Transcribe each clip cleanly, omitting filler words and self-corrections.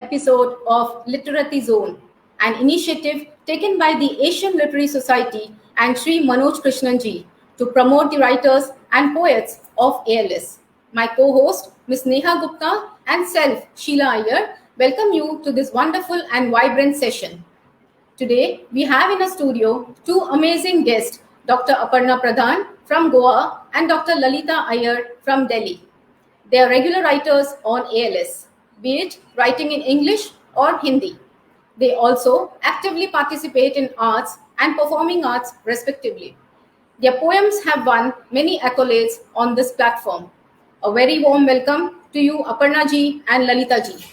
episode of Literati Zone, an initiative taken by the Asian Literary Society and Sri Manoj Krishnanji to promote the writers and poets of ALS. My co-host, Ms. Neha Gupta, and self, Sheila Iyer, welcome you to this wonderful and vibrant session. Today, we have in a studio two amazing guests, Dr. Aparna Pradhan from Goa and Dr. Lalita Iyer from Delhi. They are regular writers on ALS, be it writing in English or Hindi. They also actively participate in arts and performing arts, respectively. Their poems have won many accolades on this platform. A very warm welcome to you, Aparna ji and Lalita ji.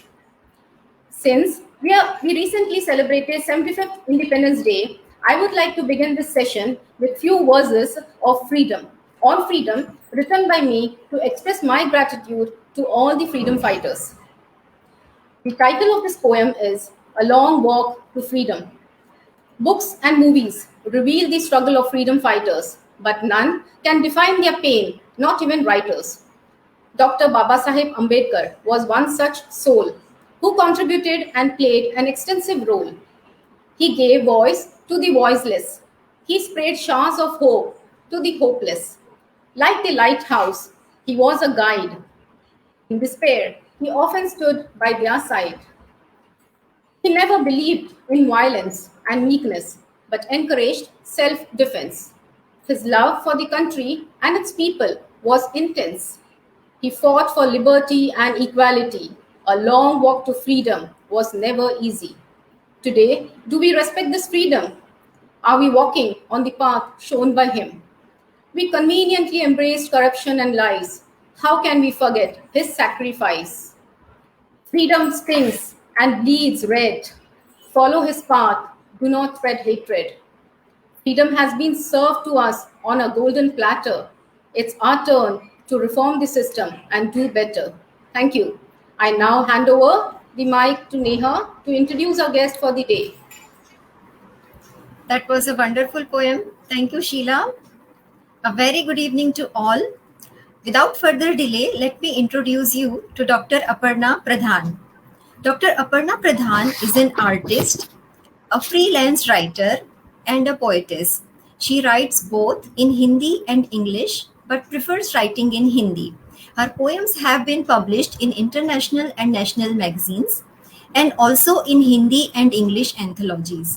Since we recently celebrated 75th Independence Day, I would like to begin this session with few verses of freedom, on freedom, written by me to express my gratitude to all the freedom fighters. The title of this poem is A Long Walk to Freedom. Books and movies reveal the struggle of freedom fighters, but none can define their pain, not even writers. Dr. Babasaheb Ambedkar was one such soul who contributed and played an extensive role. He gave voice to the voiceless. He sprayed showers of hope to the hopeless. Like the lighthouse, he was a guide. In despair, he often stood by their side. He never believed in violence and meekness, but encouraged self-defense. His love for the country and its people was intense. He fought for liberty and equality. A long walk to freedom was never easy. Today, do we respect this freedom? Are we walking on the path shown by him? We conveniently embraced corruption and lies. How can we forget his sacrifice? Freedom stings and bleeds red. Follow his path, do not spread hatred. Freedom has been served to us on a golden platter. It's our turn to reform the system and do better. Thank you. I now hand over the mic to Neha to introduce our guest for the day. That was a wonderful poem. Thank you, Sheila. A very good evening to all. Without further delay, let me introduce you to Dr. Aparna Pradhan. Dr. Aparna Pradhan is an artist, a freelance writer, and a poetess. She writes both in Hindi and English, but prefers writing in Hindi. Her poems have been published in international and national magazines and also in Hindi and English anthologies.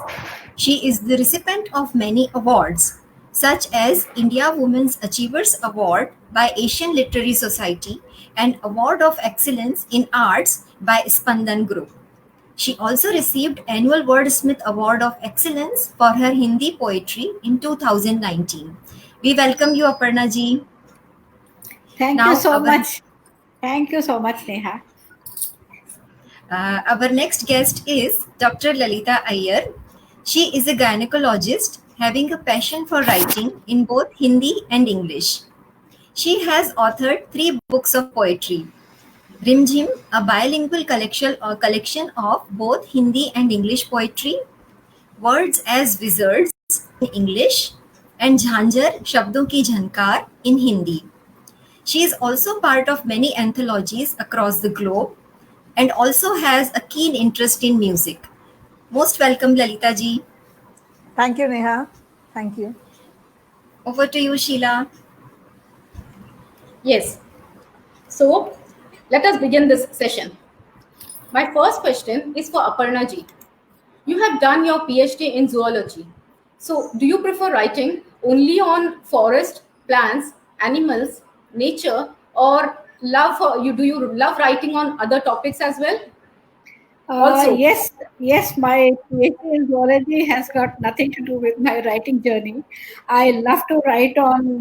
She is the recipient of many awards, such as India Women's Achievers Award by Asian Literary Society and Award of Excellence in Arts by Spandan Group. She also received Annual Wordsmith Award of Excellence for her Hindi poetry in 2019. We welcome you, Aparna ji. Thank you so much. Thank you so much, Neha. Our next guest is Dr. Lalita Iyer. She is a gynecologist having a passion for writing in both Hindi and English. She has authored 3 books of poetry. Rimjhim, a bilingual collection of both Hindi and English poetry. Words as Wizards in English. And Jhanjar, Shabdon Ki Jhankar in Hindi. She is also part of many anthologies across the globe and also has a keen interest in music. Most welcome, Lalita ji. Thank you, Neha. Thank you. Over to you, Sheila. Yes. So, let us begin this session. My first question is for Aparna ji. You have done your PhD in zoology. So, do you prefer writing only on forest, plants, animals, nature, or do you love writing on other topics as well? Yes, my PhD in zoology has got nothing to do with my writing journey. I love to write on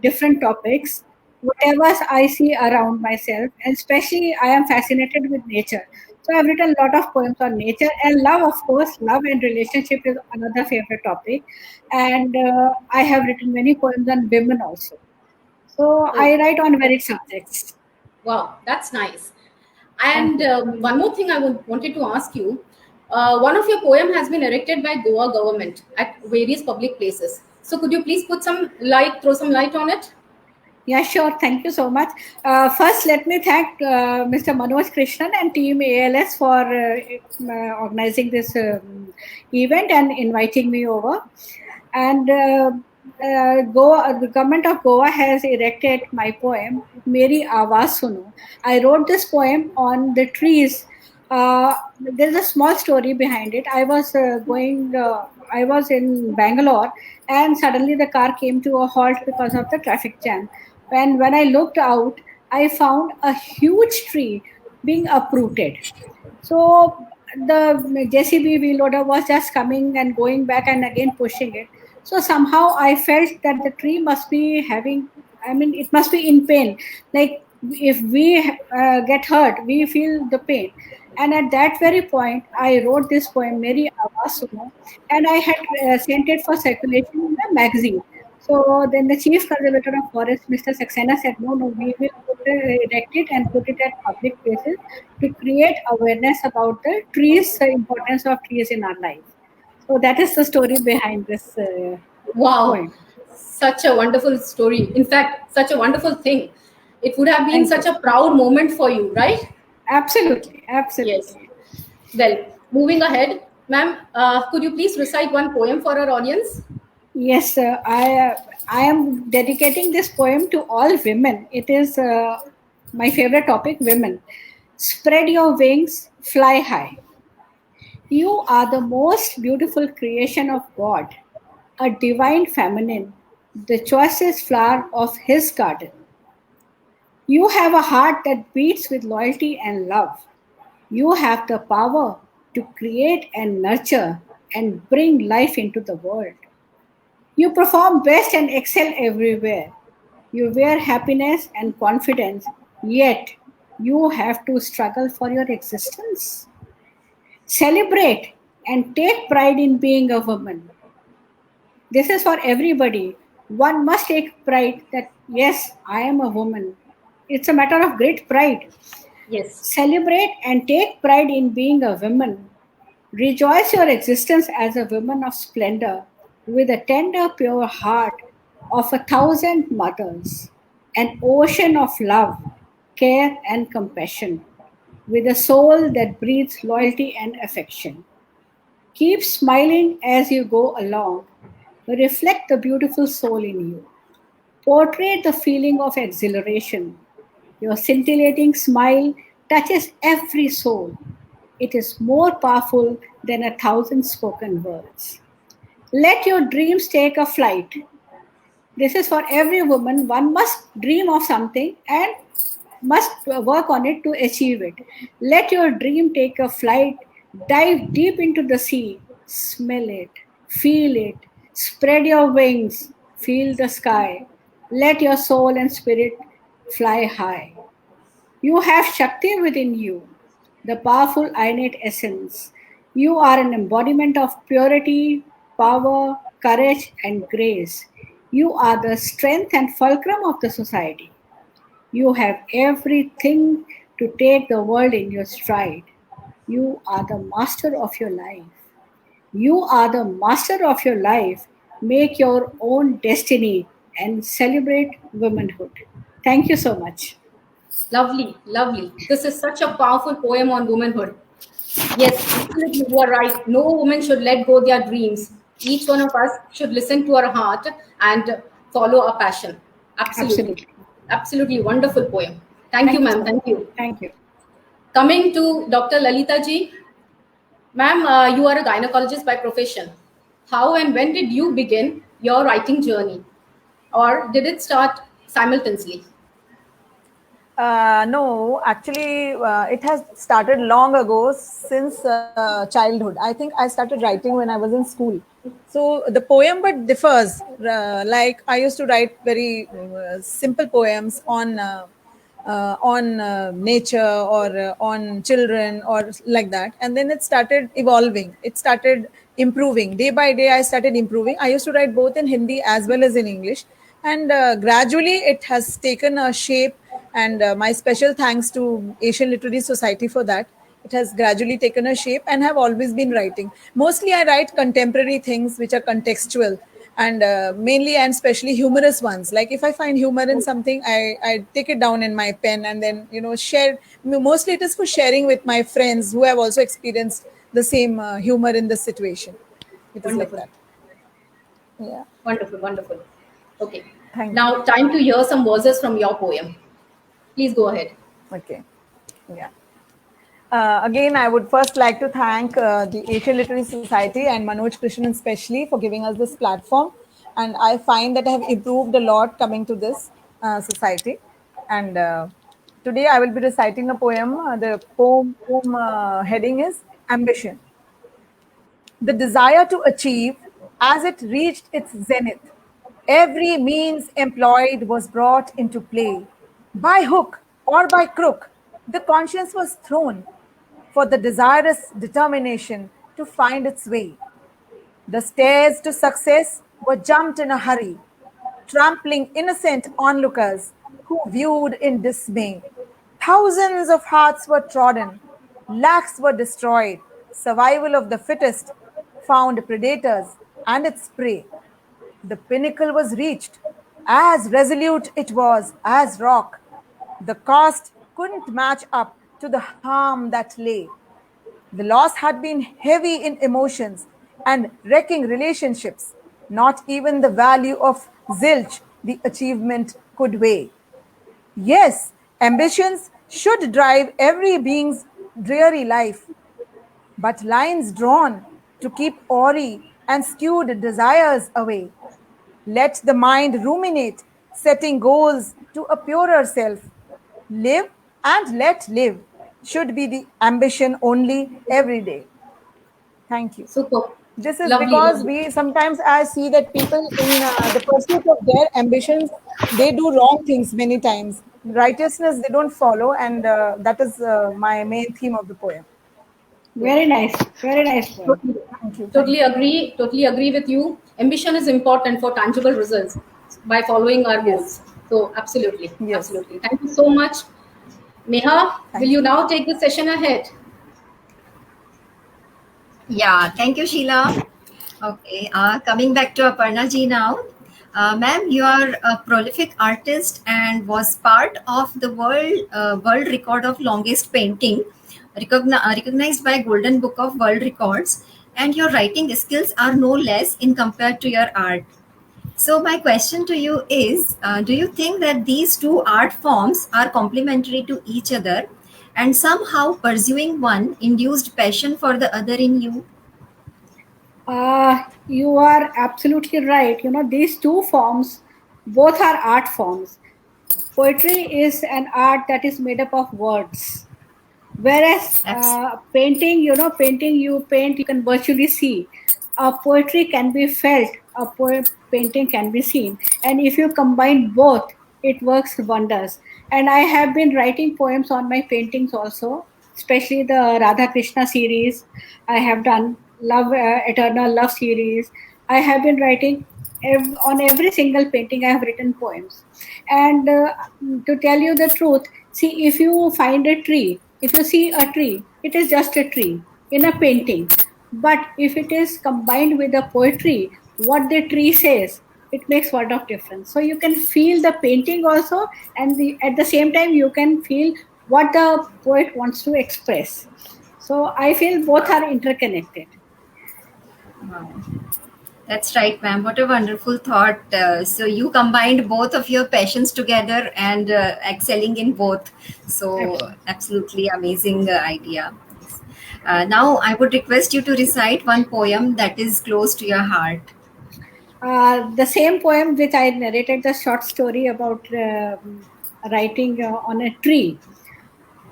different topics, whatever I see around myself, and especially I am fascinated with nature. So I've written a lot of poems on nature and love, of course. Love and relationship is another favorite topic. And I have written many poems on women also. So I write on varied subjects. Wow, that's nice. And one more thing I wanted to ask you. One of your poem has been erected by Goa government at various public places. So could you please throw some light on it? Yeah, sure. Thank you so much. First, let me thank Mr. Manoj Krishnan and Team ALS for organizing this event and inviting me over. And Goa, the government of Goa has erected my poem, Meri Awaaz Suno. I wrote this poem on the trees. There's a small story behind it. I was in Bangalore, and suddenly the car came to a halt because of the traffic jam. And when I looked out, I found a huge tree being uprooted. So the JCB wheel loader was just coming and going back and again pushing it. So somehow I felt that the tree must be having, I mean, it must be in pain. Like if we get hurt, we feel the pain. And at that very point, I wrote this poem, Meri Awaaz Suno, and I had sent it for circulation in a magazine. So then the chief conservator of forest, Mr. Saxena, said, no, we will erect it and put it at public places to create awareness about the trees, the importance of trees in our life. So that is the story behind this Wow, poem. such a wonderful story. In fact, such a wonderful thing. It would have been Thank such you. a proud moment for you, right? Absolutely, Yes. absolutely. Well, moving ahead, ma'am, could you please recite one poem for our audience? Yes, I am dedicating this poem to all women. It is my favorite topic, women. Spread your wings, fly high. You are the most beautiful creation of God, a divine feminine, the choicest flower of His garden. You have a heart that beats with loyalty and love. You have the power to create and nurture and bring life into the world. You perform best and excel everywhere. You wear happiness and confidence, yet you have to struggle for your existence. Celebrate and take pride in being a woman. This is for everybody. One must take pride that, yes, I am a woman. It's a matter of great pride. Yes. Celebrate and take pride in being a woman. Rejoice your existence as a woman of splendor with a tender, pure heart of 1,000 mothers, an ocean of love, care, and compassion, with a soul that breathes loyalty and affection. Keep smiling as you go along. Reflect the beautiful soul in you. Portray the feeling of exhilaration. Your scintillating smile touches every soul. It is more powerful than 1,000 spoken words. Let your dreams take a flight. This is for every woman. One must dream of something and must work on it to achieve it. Let your dream take a flight. Dive deep into the sea. Smell it. Feel it. Spread your wings. Feel the sky. Let your soul and spirit fly high. You have Shakti within you, the powerful innate essence. You are an embodiment of purity, power, courage, and grace. You are the strength and fulcrum of the society. You have everything to take the world in your stride. You are the master of your life. You are the master of your life. Make your own destiny and celebrate womanhood. Thank you so much. Lovely, lovely. This is such a powerful poem on womanhood. Yes, absolutely, you are right. No woman should let go their dreams. Each one of us should listen to our heart and follow our passion. Absolutely. Absolutely. Absolutely wonderful poem. Thank you, Thank you ma'am. so much. Thank you. Thank you. Coming to Dr. Lalita ji, ma'am, you are a gynecologist by profession. How and when did you begin your writing journey? Or did it start simultaneously? No, actually, it has started long ago since childhood. I think I started writing when I was in school. So the poem but differs. Like I used to write very simple poems on nature or on children or like that, and then it started evolving. It started improving day by day. I started improving. I used to write both in Hindi as well as in English, and gradually it has taken a shape, and my special thanks to Asian Literary Society for that. It has gradually taken a shape and have always been writing. Mostly I write contemporary things which are contextual, and mainly and especially humorous ones. Like if I find humor in something, I take it down in my pen and then share. Mostly it is for sharing with my friends who have also experienced the same humor in this situation. It is like Wonderful. that. Yeah. Wonderful, wonderful. Okay. Thank you. Now, time to hear some verses from your poem. Please go ahead. Okay. Yeah. Again, I would first like to thank the Asian Literary Society and Manoj Krishnan especially for giving us this platform. And I find that I have improved a lot coming to this society. And today I will be reciting a poem. The poem heading is Ambition. The desire to achieve as it reached its zenith. Every means employed was brought into play. By hook or by crook, the conscience was thrown for the desirous determination to find its way. The stairs to success were jumped in a hurry, trampling innocent onlookers who viewed in dismay. Thousands of hearts were trodden, lakhs were destroyed, survival of the fittest found predators and its prey. The pinnacle was reached, as resolute it was as rock. The cost couldn't match up to the harm that lay. The loss had been heavy in emotions and wrecking relationships. Not even the value of zilch the achievement could weigh. Yes, ambitions should drive every being's dreary life, but lines drawn to keep awry and skewed desires away. Let the mind ruminate, setting goals to a purer self. Live and let live should be the ambition only every day. Thank you. Super. This is Lovely, because lovely. we sometimes I see that people in the pursuit of their ambitions, they do wrong things many times. Righteousness they don't follow, and that is my main theme of the poem. Very nice. Very nice poem. Totally, Thank you. totally agree. Totally agree with you. Ambition is important for tangible results by following our Yes. goals. So, absolutely, Yes. absolutely. Thank you so much. Neha, will Thank you you. now take the session ahead? Yeah, thank you, Sheila. Okay, coming back to Aparna ji now. Ma'am, you are a prolific artist and was part of the world record of longest painting, recognized by Golden Book of World Records. And your writing skills are no less in compared to your art. So my question to you is, do you think that these two art forms are complementary to each other, and somehow pursuing one induced passion for the other in you? You are absolutely right. These two forms, both are art forms. Poetry is an art that is made up of words, whereas Abs- painting you paint, you can virtually see. A poetry can be felt, a painting can be seen, and if you combine both, it works wonders. And I have been writing poems on my paintings also, especially the Radha Krishna series. I have done love eternal love series. I have been writing on every single painting. I have written poems. And to tell you the truth, see, if you find a tree, if you see a tree, it is just a tree in a painting. But if it is combined with the poetry, what the tree says, it makes a lot of difference. So you can feel the painting also, and at the same time you can feel what the poet wants to express. So I feel both are interconnected. wow. That's right, ma'am. What a wonderful thought. So you combined both of your passions together and excelling in both. So Absolutely. absolutely amazing idea. Now I would request you to recite one poem that is close to your heart. The same poem which I narrated, the short story about writing on a tree.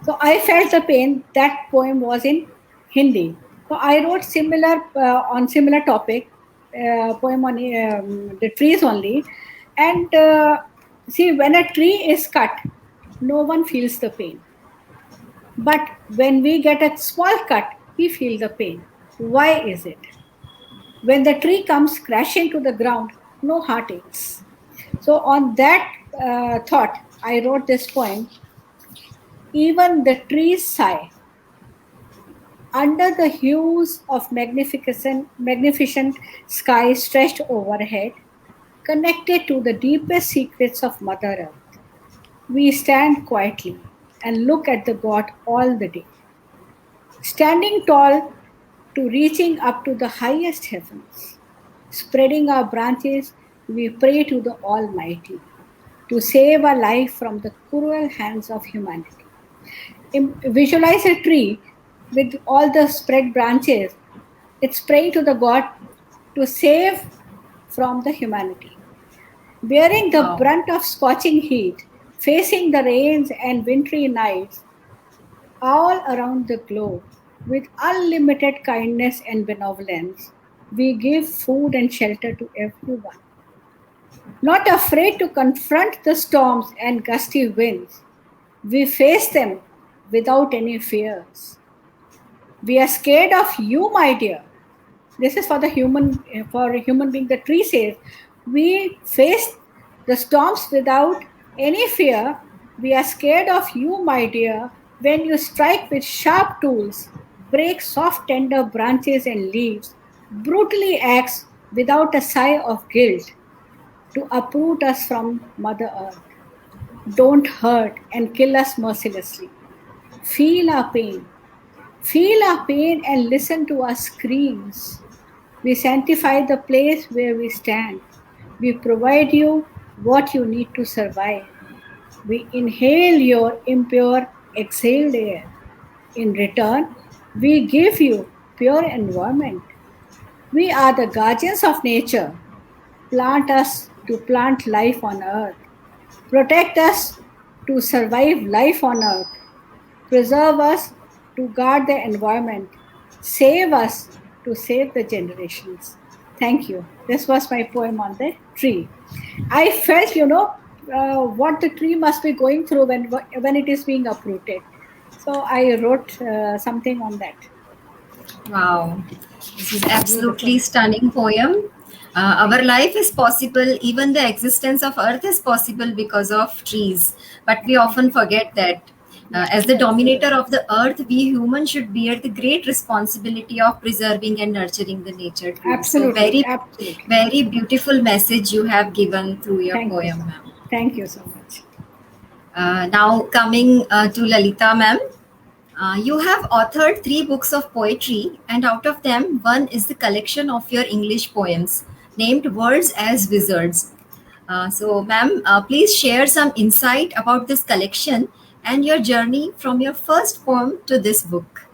So I felt the pain. That poem was in Hindi. So I wrote similar on similar topic, poem on the trees only. And see, when a tree is cut, no one feels the pain. But when we get a small cut, we feel the pain. Why is it? When the tree comes crashing to the ground, no heart aches. So on that thought, I wrote this poem. Even the trees sigh. Under the hues of magnificent sky stretched overhead, connected to the deepest secrets of Mother Earth, we stand quietly and look at the God all the day. Standing tall to reaching up to the highest heavens, spreading our branches, we pray to the Almighty to save our life from the cruel hands of humanity. Visualize a tree with all the spread branches. It's praying to the God to save from the humanity. Bearing the Wow. brunt of scorching heat, facing the rains and wintry nights all around the globe, with unlimited kindness and benevolence, we give food and shelter to everyone. Not afraid to confront the storms and gusty winds, we face them without any fears. We are scared of you, my dear. This is for a human being. The tree says, we face the storms without any fear. We are scared of you, my dear, when you strike with sharp tools, break soft, tender branches and leaves, brutally acts without a sigh of guilt to uproot us from Mother Earth. Don't hurt and kill us mercilessly. Feel our pain. Feel our pain and listen to our screams. We sanctify the place where we stand. We provide you what you need to survive. We inhale your impure, exhaled air. In return, we give you pure environment. We are the guardians of nature. Plant us to plant life on earth. Protect us to survive life on earth. Preserve us to guard the environment. Save us to save the generations. Thank you. This was my poem on the tree. I felt, what the tree must be going through when it is being uprooted. So I wrote something on that. Wow, this is absolutely stunning poem. Our life is possible, even the existence of Earth is possible because of trees. But we often forget that. As the dominator of the Earth, we humans should bear the great responsibility of preserving and nurturing the nature too. So Absolutely, absolutely. very beautiful message you have given through your Thank poem, you. ma'am. Thank you so much. Now coming to Lalita, ma'am. You have authored 3 books of poetry, and out of them, one is the collection of your English poems named Words as Wizards. So, ma'am, please share some insight about this collection and your journey from your first poem to this book.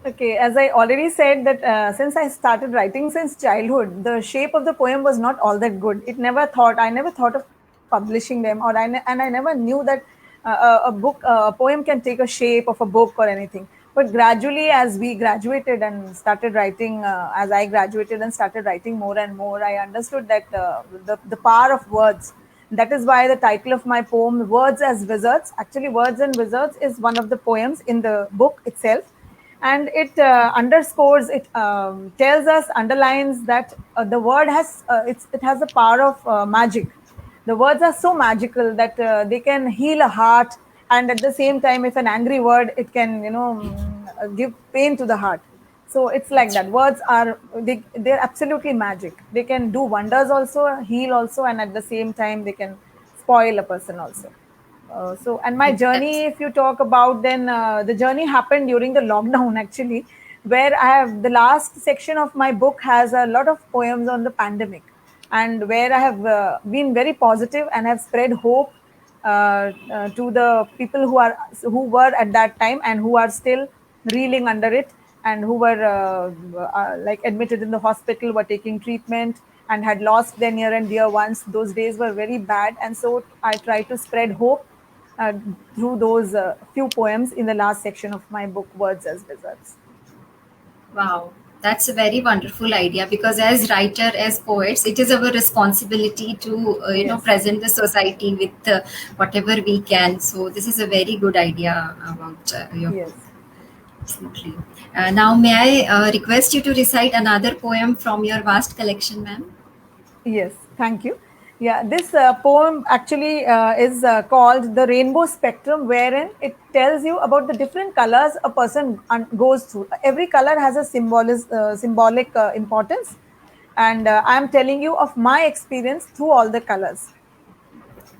Okay, as I already said that since I started writing since childhood, the shape of the poem was not all that good. I never thought of publishing them, and I never knew that a poem can take a shape of a book or anything. But gradually, as we graduated and started writing, as I graduated and started writing more and more, I understood that the power of words. That is why the title of my poem, Words as Wizards, actually, Words and Wizards is one of the poems in the book itself, and it underscores, it tells us, underlines that the word has it has the power of magic. The words are so magical that they can heal a heart, and at the same time, if an angry word, it can give pain to the heart. So it's like that. Words are, they're absolutely magic. They can do wonders also, heal also, and at the same time they can spoil a person also. And my journey, if you talk about, then the journey happened during the lockdown actually, where I have, the last section of my book has a lot of poems on the pandemic, and where I have been very positive and have spread hope to the people who were at that time and who are still reeling under it, and who were like admitted in the hospital, were taking treatment, and had lost their near and dear ones. Those days were very bad, and so I try to spread hope uh, through those few poems in the last section of my book, Words as Wizards. Wow, that's a very wonderful idea, because as writer, as poets, it is our responsibility to Yes. present the society with whatever we can. So this is a very good idea about your Yes. book. Absolutely. Now, may I request you to recite another poem from your vast collection, ma'am? Yes, thank you. Yeah, this poem actually is called The Rainbow Spectrum, wherein it tells you about the different colors a person goes through. Every color has a symbolic importance, and I am telling you of my experience through all the colors.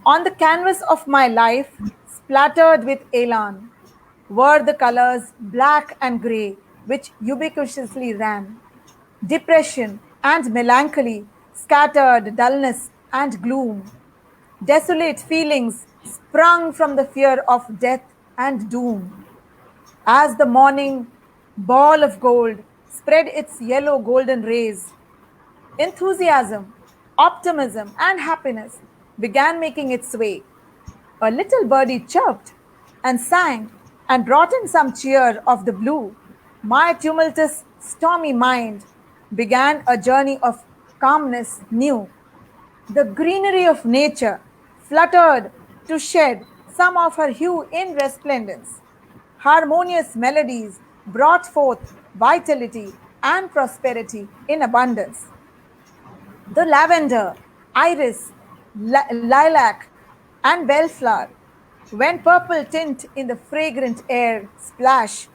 On the canvas of my life, splattered with elan, were the colors black and grey, which ubiquitously ran. Depression and melancholy, scattered dullness and gloom, desolate feelings sprung from the fear of death and doom. As the morning ball of gold spread its yellow golden rays, enthusiasm, optimism, and happiness began making its way. A little birdie chirped and sang and brought in some cheer of the blue. My tumultuous, stormy mind began a journey of calmness new. The greenery of nature fluttered to shed some of her hue in resplendence. Harmonious melodies brought forth vitality and prosperity in abundance. The lavender, iris, lilac, and bellflower, when purple tint in the fragrant air splash,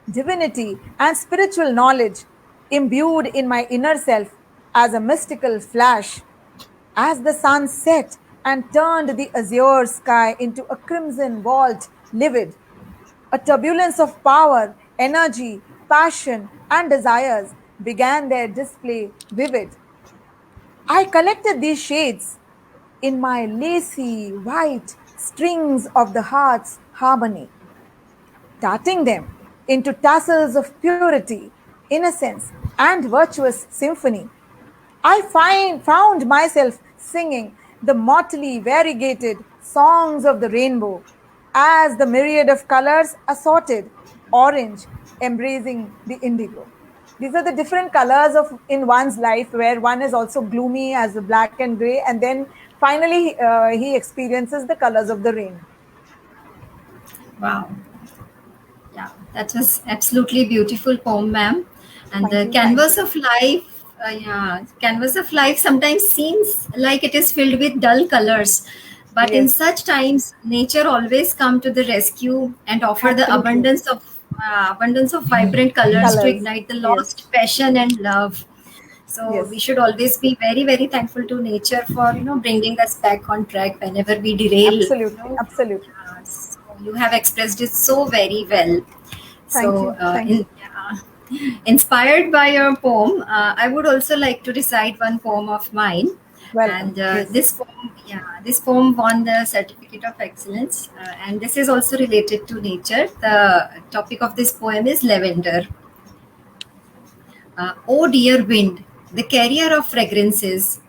divinity and spiritual knowledge imbued in my inner self as a mystical flash. As the sun set and turned the azure sky into a crimson vault livid, a turbulence of power, energy, passion, and desires began their display vivid. I collected these shades in my lacy white strings of the heart's harmony, darting them into tassels of purity, innocence, and virtuous symphony. Found myself singing the motley variegated songs of the rainbow as the myriad of colors assorted orange embracing the indigo. These are the different colors of in one's life, where one is also gloomy as the black and gray, and then finally he experiences the colors of the rain. Wow. Yeah, that was absolutely beautiful poem, ma'am. And Thank the you. canvas of life, yeah, canvas of life sometimes seems like it is filled with dull colors. But in Yes, such times, nature always come to the rescue and offer the absolutely. abundance of vibrant colors to Colors. ignite the Yes, lost passion and love. So we yes, should always be very, very thankful to nature for bringing us back on track whenever we derail. absolutely, absolutely. So you have expressed it so very well. Thank So, you, thank you. inspired by your poem, I would also like to recite one poem of mine. Welcome. And Yes. this poem won the Certificate of Excellence. And this is also related to nature. The topic of this poem is lavender. Oh dear wind, the carrier of fragrances,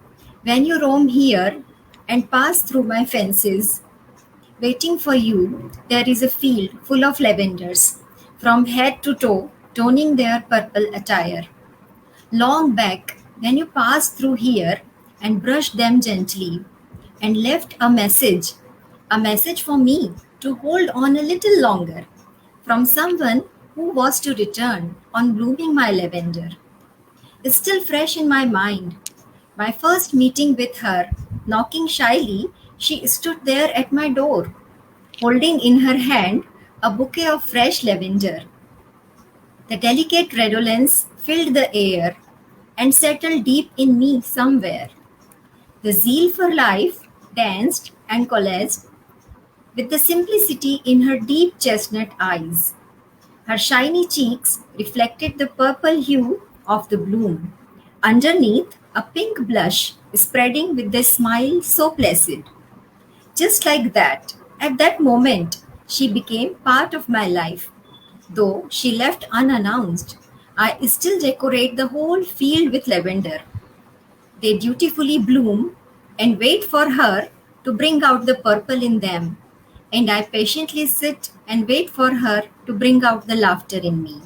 when you roam here and pass through my fences, waiting for you, there is a field full of lavenders, from head to toe, toning their purple attire. Long back, when you passed through here and brushed them gently, and left a message for me to hold on a little longer, from someone who was to return on blooming my lavender, is still fresh in my mind. My first meeting with her, knocking shyly, she stood there at my door, holding in her hand a bouquet of fresh lavender. The delicate redolence filled the air and settled deep in me somewhere. The zeal for life danced and coalesced with the simplicity in her deep chestnut eyes. Her shiny cheeks reflected the purple hue of the bloom. Underneath, a pink blush spreading with a smile so placid. Just like that, at that moment, she became part of my life. Though she left unannounced, I still decorate the whole field with lavender. They dutifully bloom and wait for her to bring out the purple in them. And I patiently sit and wait for her to bring out the laughter in me.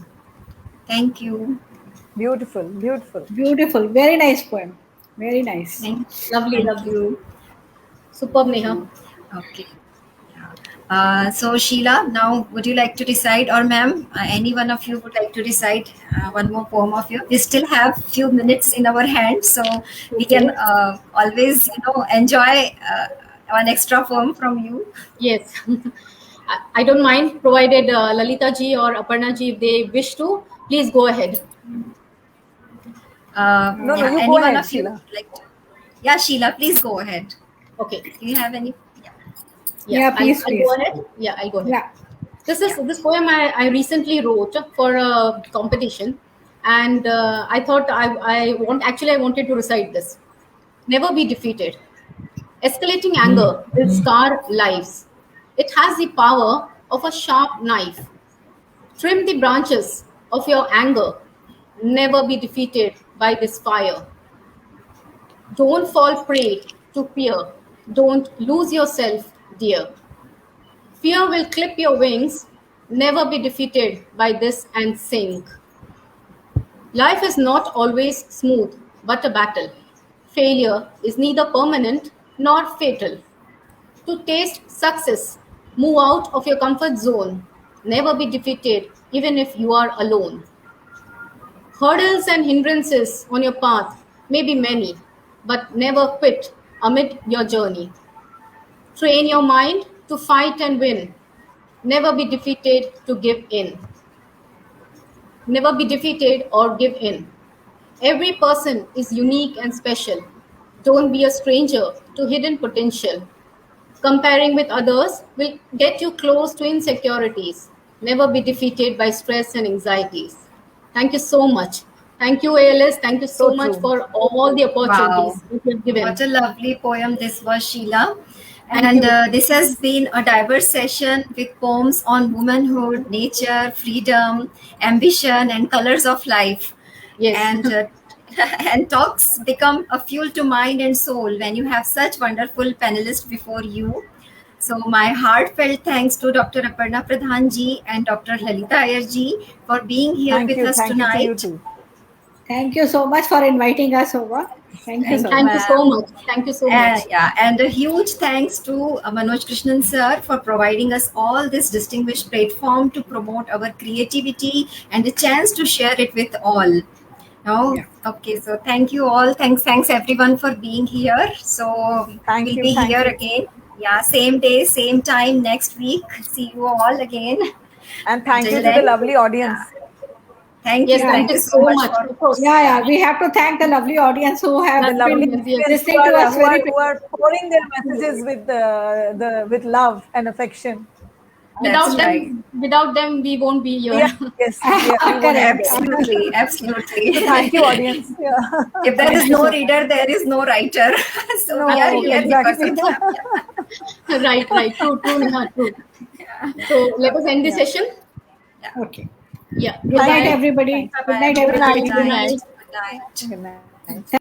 Thank you. Beautiful, beautiful. Beautiful. Very nice poem. Very nice. Thank, Lovely, thank lovely. you. Superb, Thank Neha. you. Okay. Yeah. So Sheila, now would you like to decide, or ma'am, any one of you would like to decide one more poem of you? We still have few minutes in our hands, so we can Okay. always, enjoy one extra poem from you. Yes. I don't mind, provided Lalita ji or Aparna ji, if they wish to, please go ahead. No, no, Yeah, you go any one ahead, of you Sheila. would like to? Yeah, Sheila, please go ahead. Okay. Do you have any? Yeah. Yeah, Yeah, please, I'll go please. ahead. Yeah, I'll go ahead. Yeah. Yeah. This poem I recently wrote for a competition, and I thought I wanted to recite this. Never be defeated. Escalating anger will scar lives. It has the power of a sharp knife. Trim the branches of your anger. Never be defeated by this fire. Don't fall prey to fear. Don't lose yourself, dear. Fear will clip your wings. Never be defeated by this and sink. Life is not always smooth, but a battle. Failure is neither permanent nor fatal. To taste success, move out of your comfort zone. Never be defeated, even if you are alone. Hurdles and hindrances on your path may be many, but never quit amid your journey. Train your mind to fight and win. Never be defeated to give in. Never be defeated or give in. Every person is unique and special. Don't be a stranger to hidden potential. Comparing with others will get you close to insecurities. Never be defeated by stress and anxieties. Thank you so much. Thank you, ALS. Thank you So so much true. for all the Wow. opportunities that you have given. What a lovely poem this was, Sheila. Thank And you. this has been a diverse session with poems on womanhood, nature, freedom, ambition, and colors of life. Yes. And and talks become a fuel to mind and soul when you have such wonderful panelists before you. So my heartfelt thanks to Dr. Aparna Pradhan ji and Dr. Lalita Iyer ji for being here Thank with you. us Thank you to you tonight. too. Thank you so much for inviting us over. Thank you Thank so you, much. Thank you so ma'am. much. Thank you so much. Yeah, and a huge thanks to Manoj Krishnan sir for providing us all this distinguished platform to promote our creativity and a chance to share it with all. Oh, Yeah. okay. So thank you all. Thanks everyone for being here. So Thank we'll you. be Thank here you. again. Yeah, same day, same time next week. See you all again. And thank you Till to the then, lovely audience. yeah. Thank Yes, you. Yeah. thank Thank you you so so much much. for Of course. Yeah, yeah. yeah. We have to thank the lovely audience who have The Lovely lovely been audience, yes. audience listening to us very who are patiently. pouring their messages with the with love and affection. That's right. Without them, we won't be here. Yeah, yes, yeah, we won't be Correct. there. Absolutely. Absolutely. So thank you, audience. Yeah. If there Thank is you no so much. reader, there is no writer. So we are No, here Absolutely. because exactly. of them. Yeah. Right, right. True, true, Neha, true. So let us Okay. end the Yeah. session. Yeah. Okay. Yeah. Good Thank night, you. Goodbye. everybody. Thanks. Good Bye-bye, night, everyone. Good Good night. everybody. Good night. night. Good night. Good night.